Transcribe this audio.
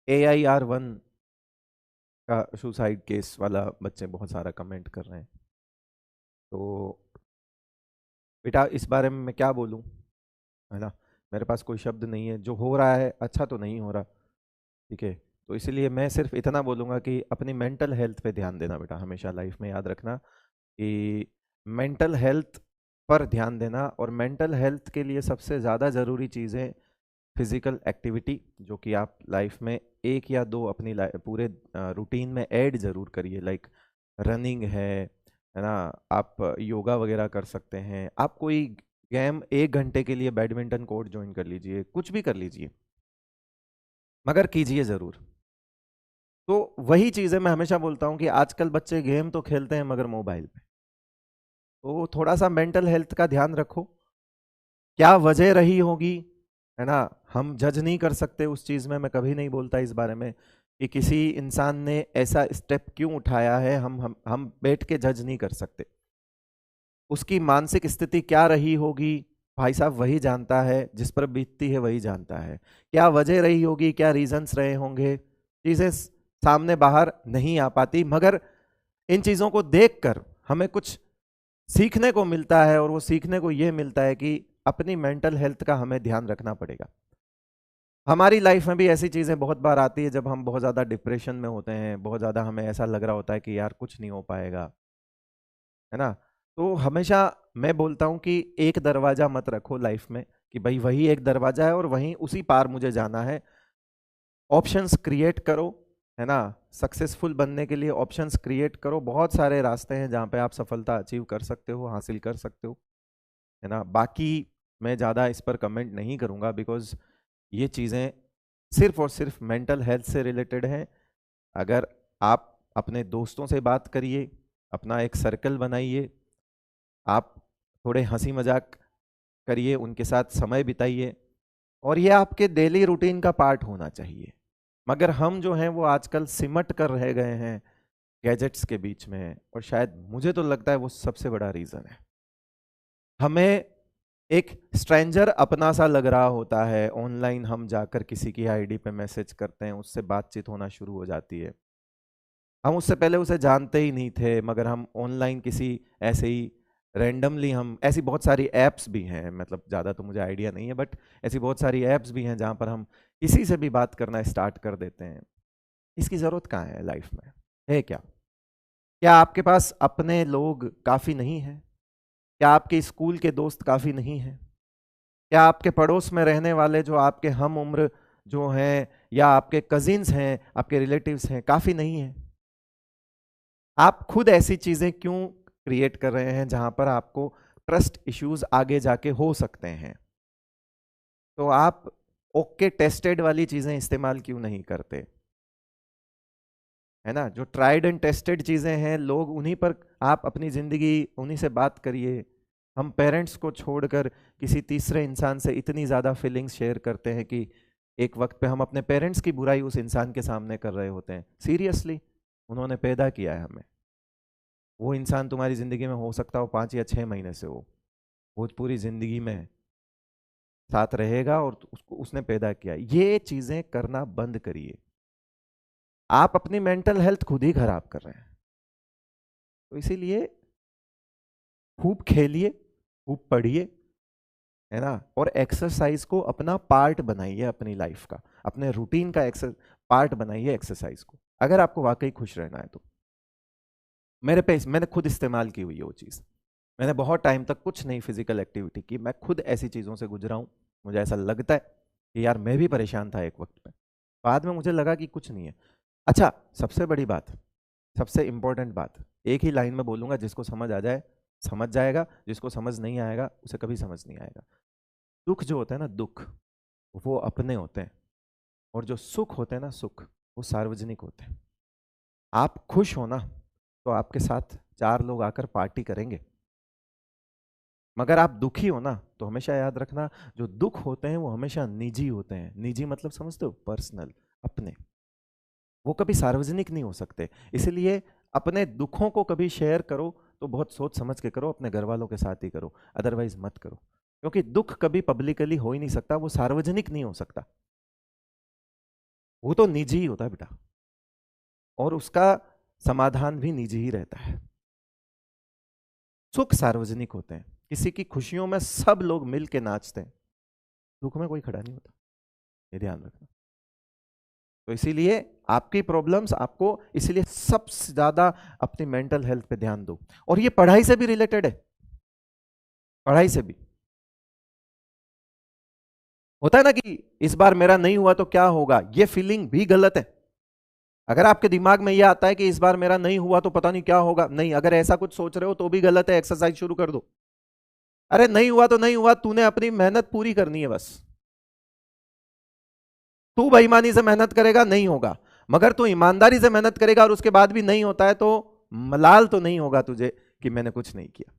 AIR1 का suicide case वाला बच्चे बहुत सारा कमेंट कर रहे हैं। तो बेटा इस बारे में मैं क्या बोलूं, है ना। मेरे पास कोई शब्द नहीं है। जो हो रहा है अच्छा तो नहीं हो रहा, ठीक है। तो इसलिए मैं सिर्फ इतना बोलूंगा कि अपनी मेंटल हेल्थ पे ध्यान देना बेटा, हमेशा लाइफ में याद रखना कि मेंटल हेल्थ पर ध्यान देना। और मेंटल हेल्थ के लिए सबसे ज़्यादा ज़रूरी चीज़ें फिजिकल एक्टिविटी, जो कि आप लाइफ में एक या दो अपनी पूरे रूटीन में ऐड जरूर करिए। लाइक रनिंग है ना। आप योगा वगैरह कर सकते हैं। आप कोई गेम 1 घंटे के लिए बैडमिंटन कोर्ट ज्वाइन कर लीजिए, कुछ भी कर लीजिए, मगर कीजिए ज़रूर। तो वही चीज़ें मैं हमेशा बोलता हूँ कि आजकल बच्चे गेम तो खेलते हैं मगर मोबाइल पे। तो थोड़ा सा मेंटल हेल्थ का ध्यान रखो। क्या वजह रही होगी, है ना, हम जज नहीं कर सकते उस चीज़ में। मैं कभी नहीं बोलता इस बारे में कि किसी इंसान ने ऐसा स्टेप क्यों उठाया है, हम बैठ के जज नहीं कर सकते। उसकी मानसिक स्थिति क्या रही होगी, भाई साहब वही जानता है, जिस पर बीतती है वही जानता है। क्या वजह रही होगी, क्या रीजंस रहे होंगे, चीज़ें सामने बाहर नहीं आ पाती, मगर इन चीज़ों को देखकर हमें कुछ सीखने को मिलता है। और वो सीखने को ये मिलता है कि अपनी मेंटल हेल्थ का हमें ध्यान रखना पड़ेगा। हमारी लाइफ में भी ऐसी चीज़ें बहुत बार आती है जब हम बहुत ज़्यादा डिप्रेशन में होते हैं, बहुत ज़्यादा हमें ऐसा लग रहा होता है कि यार कुछ नहीं हो पाएगा, है ना। तो हमेशा मैं बोलता हूँ कि एक दरवाजा मत रखो लाइफ में कि भाई वही एक दरवाजा है और वहीं उसी पार मुझे जाना है। ऑप्शंस क्रिएट करो, है ना। सक्सेसफुल बनने के लिए ऑप्शंस क्रिएट करो। बहुत सारे रास्ते हैं जहाँ पे आप सफलता अचीव कर सकते हो, हासिल कर सकते हो, है ना। बाकी मैं ज़्यादा इस पर कमेंट नहीं करूँगा, बिकॉज ये चीज़ें सिर्फ और सिर्फ मेंटल हेल्थ से रिलेटेड हैं। अगर आप अपने दोस्तों से बात करिए, अपना एक सर्कल बनाइए, आप थोड़े हंसी मजाक करिए, उनके साथ समय बिताइए, और ये आपके डेली रूटीन का पार्ट होना चाहिए। मगर हम जो हैं वो आजकल सिमट कर रह गए हैं गैजेट्स के बीच में, और शायद मुझे तो लगता है वो सबसे बड़ा रीज़न है। हमें एक स्ट्रेंजर अपना सा लग रहा होता है, ऑनलाइन हम जाकर किसी की आईडी पे मैसेज करते हैं, उससे बातचीत होना शुरू हो जाती है। हम उससे पहले उसे जानते ही नहीं थे, मगर हम ऑनलाइन किसी ऐसे ही रैंडमली, हम ऐसी बहुत सारी ऐप्स भी हैं, मतलब ज़्यादा तो मुझे आइडिया नहीं है, बट ऐसी बहुत सारी ऐप्स भी हैं जहाँ पर हम किसी से भी बात करना स्टार्ट कर देते हैं। इसकी ज़रूरत कहाँ है लाइफ में, है क्या? क्या आपके पास अपने लोग काफ़ी नहीं हैं? क्या आपके स्कूल के दोस्त काफ़ी नहीं हैं? क्या आपके पड़ोस में रहने वाले जो आपके हम उम्र जो हैं, या आपके कजिन्स हैं, आपके रिलेटिव्स हैं, काफ़ी नहीं हैं? आप खुद ऐसी चीज़ें क्यों क्रिएट कर रहे हैं जहां पर आपको ट्रस्ट इश्यूज आगे जाके हो सकते हैं? तो आप ओके टेस्टेड वाली चीज़ें इस्तेमाल क्यों नहीं करते, है ना। जो ट्राइड एंड टेस्टेड चीज़ें हैं, लोग उन्हीं पर आप अपनी ज़िंदगी उन्हीं से बात करिए। हम पेरेंट्स को छोड़कर किसी तीसरे इंसान से इतनी ज़्यादा फीलिंग्स शेयर करते हैं कि एक वक्त पे हम अपने पेरेंट्स की बुराई उस इंसान के सामने कर रहे होते हैं। सीरियसली, उन्होंने पैदा किया है हमें। वो इंसान तुम्हारी ज़िंदगी में हो सकता हो 5 या 6 महीने से हो, वो पूरी ज़िंदगी में साथ रहेगा, और उसको उसने पैदा किया। ये चीज़ें करना बंद करिए। आप अपनी मेंटल हेल्थ खुद ही खराब कर रहे हैं। तो इसीलिए खूब खेलिए, खूब पढ़िए, है ना। और एक्सरसाइज को अपना पार्ट बनाइए, अपनी लाइफ का, अपने रूटीन का पार्ट बनाइए एक्सरसाइज को, अगर आपको वाकई खुश रहना है तो। मैंने खुद इस्तेमाल की हुई है वो चीज़। मैंने बहुत टाइम तक कुछ नहीं फिजिकल एक्टिविटी की। मैं खुद ऐसी चीज़ों से गुजरा हूँ। मुझे ऐसा लगता है कि यार मैं भी परेशान था एक वक्त पे। बाद में मुझे लगा कि कुछ नहीं है। अच्छा, सबसे बड़ी बात, सबसे इंपॉर्टेंट बात, एक ही लाइन में बोलूंगा, जिसको समझ आ जाए समझ जाएगा, जिसको समझ नहीं आएगा उसे कभी समझ नहीं आएगा। दुख जो होता है ना, दुख वो अपने होते हैं, और जो सुख होते हैं ना, सुख वो सार्वजनिक होते हैं। आप खुश हो ना, तो आपके साथ 4 लोग आकर पार्टी करेंगे। मगर आप दुखी हो ना, तो हमेशा याद रखना, जो दुख होते हैं वो हमेशा निजी होते हैं। निजी मतलब समझते हो, पर्सनल, अपने। वो कभी सार्वजनिक नहीं हो सकते। इसलिए अपने दुखों को कभी शेयर करो तो बहुत सोच समझ के करो, अपने घर वालों के साथ ही करो, अदरवाइज मत करो। क्योंकि दुख कभी पब्लिकली हो ही नहीं सकता, वो सार्वजनिक नहीं हो सकता। वो तो निजी ही होता है बेटा, और उसका समाधान भी निजी ही रहता है। सुख सार्वजनिक होते हैं, किसी की खुशियों में सब लोग मिल के नाचते हैं, दुख में कोई खड़ा नहीं होता, ये ध्यान रखना। तो इसीलिए आपकी प्रॉब्लम्स आपको, इसीलिए सबसे ज्यादा अपनी मेंटल हेल्थ पे ध्यान दो। और ये पढ़ाई से भी रिलेटेड है, पढ़ाई से भी होता है ना कि इस बार मेरा नहीं हुआ तो क्या होगा, ये फीलिंग भी गलत है। अगर आपके दिमाग में ये आता है कि इस बार मेरा नहीं हुआ तो पता नहीं क्या होगा, नहीं, अगर ऐसा कुछ सोच रहे हो तो भी गलत है, एक्सरसाइज शुरू कर दो। अरे नहीं हुआ तो नहीं हुआ, तूने अपनी मेहनत पूरी करनी है बस। तू बेईमानी से मेहनत करेगा नहीं होगा, मगर तू ईमानदारी से मेहनत करेगा और उसके बाद भी नहीं होता है तो मलाल तो नहीं होगा तुझे कि मैंने कुछ नहीं किया।